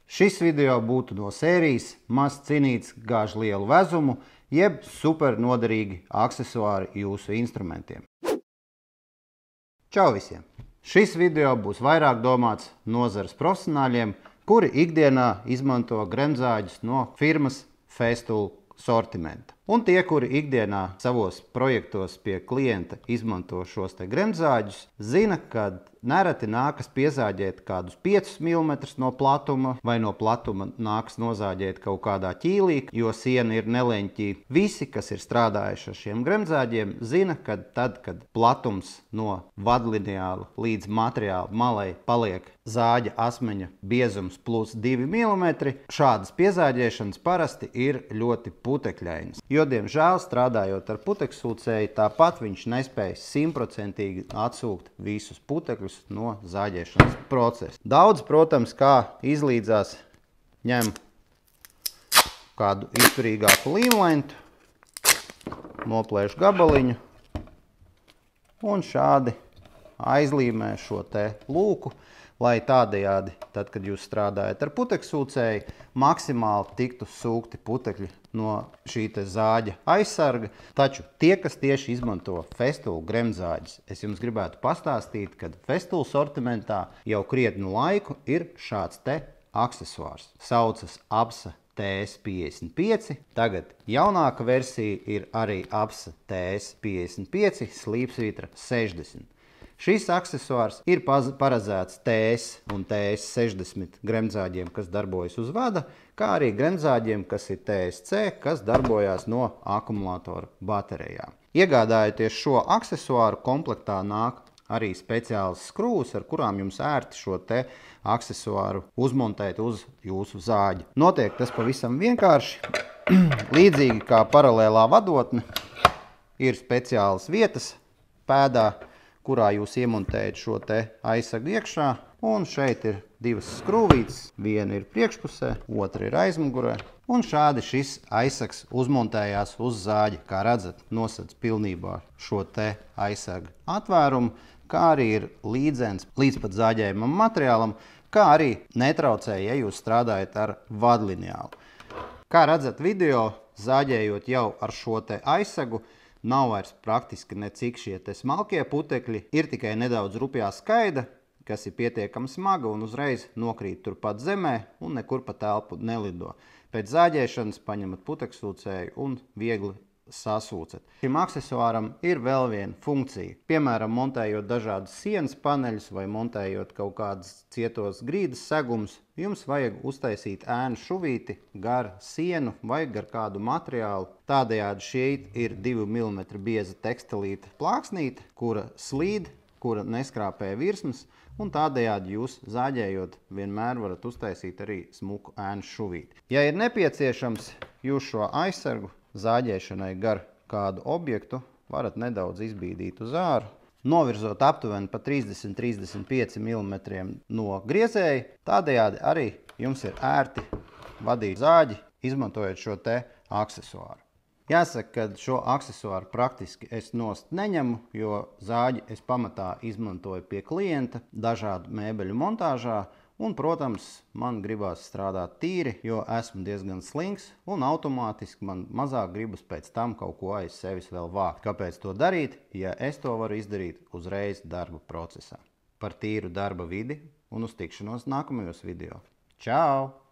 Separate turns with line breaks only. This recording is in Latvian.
Šis video būtu no sērijas mazs cinīts gāž lielu vezumu, jeb super noderīgi aksesuāri jūsu instrumentiem. Čau visiem! Šis video būs vairāk domāts nozares profesionāļiem, kuri ikdienā izmanto gremzāģus no firmas Festool sortimenta. Un tie, kuri ikdienā savos projektos pie klienta izmanto šos te gremzāģus, zina, ka nereti nākas piezāģēt kādus 5 mm no platuma, vai no platuma nākas nozāģēt kaut kādā ķīlī, jo siena ir neleņķī. Visi, kas ir strādājuši ar šiem gremzāģiem, zina, ka tad, kad platums no vadlineāla līdz materiāla malai paliek zāģa asmeņa biezums plus 2 mm, šādas piezāģēšanas parasti ir ļoti putekļainas. Jo, diemžēl, strādājot ar puteksūcēju, tāpat viņš nespēj 100% atsūkt visus putekļus no zāģēšanas procesa. Daudz, protams, kā izlīdzās, ņem kādu izturīgāku līmlentu, noplēš gabaliņu un šādi aizlīmē šo te lūku, lai tādējādi, tad, kad jūs strādājat ar puteksūcēju, maksimāli tiktu sūkti putekļi no šī te zāģa aizsarga. Taču tie, kas tieši izmanto Festool gremzāģus, es jums gribētu pastāstīt, ka Festool sortimentā jau krietnu laiku ir šāds te aksesuārs. Saucas APSA TS55. Tagad jaunāka versija ir arī APSA TS55 slīpsvitra 60. Šis aksesuārs ir paredzēts TS un TS60 gremzāģiem, kas darbojas uz vada, kā arī gremzāģiem, kas ir TSC, kas darbojās no akumulātora baterijām. Iegādājoties šo aksesuāru, komplektā nāk arī speciāls skrūvs, ar kurām jums ērti šo te aksesuāru uzmontēt uz jūsu zāģi. Notiek tas pavisam vienkārši. Līdzīgi kā paralēlā vadotne, ir speciālas vietas pēdā, kurā jūs iemontējat šo te aizsagu iekšā, un šeit ir divas skrūvītes, viena ir priekšpusē, otra ir aizmugurē, un šādi šis aizsags uzmontējās uz zāģi. Kā redzat, nosedz pilnībā šo te aizsagu atvērumu, kā arī ir līdzens līdz pat zāģējumam materiālam, kā arī netraucē, ja jūs strādājat ar vadlineālu. Kā redzat video, zāģējot jau ar šo te aizsagu, nav vairs praktiski necik šie te smalkie putekļi, ir tikai nedaudz rupjā skaida, kas ir pietiekami smaga un uzreiz nokrīt turpat zemē un nekur pa telpu nelido. Pēc zāģēšanas paņemat puteksūcēju un viegli sasūcat. Šim aksesuāram ir vēl viena funkcija. Piemēram, montējot dažādas sienas paneļus vai montējot kaut kādas cietos grīdas segumus, jums vajag uztaisīt ēnu šuvīti gar sienu vai gar kādu materiālu. Tādējādi šeit ir 2 mm bieza tekstilīta plāksnīte, kura slīd, kura neskrāpē virsmas, un tādējādi jūs zāģējot vienmēr varat uztaisīt arī smuku ēnu šuvīti. Ja ir nepieciešams, jūs šo aizsargu zāģēšanai gar kādu objektu varat nedaudz izbīdīt uz āru, novirzot aptuveni pa 30–35 mm no griezēja. Tādējādi arī jums ir ērti vadīt zāģi, izmantojot šo te aksesuāru. Jāsaka, ka šo aksesuāru praktiski es nost neņemu, jo zāģi es pamatā izmantoju pie klienta dažādu mēbeļu montāžā, un, protams, man gribās strādāt tīri, jo esmu diezgan slings, un automātiski man mazāk gribas pēc tam kaut ko aiz sevis vēl vākt. Kāpēc to darīt, ja es to varu izdarīt uzreiz darba procesā? Par tīru darba vidi un uz tikšanos nākamajos video. Čau!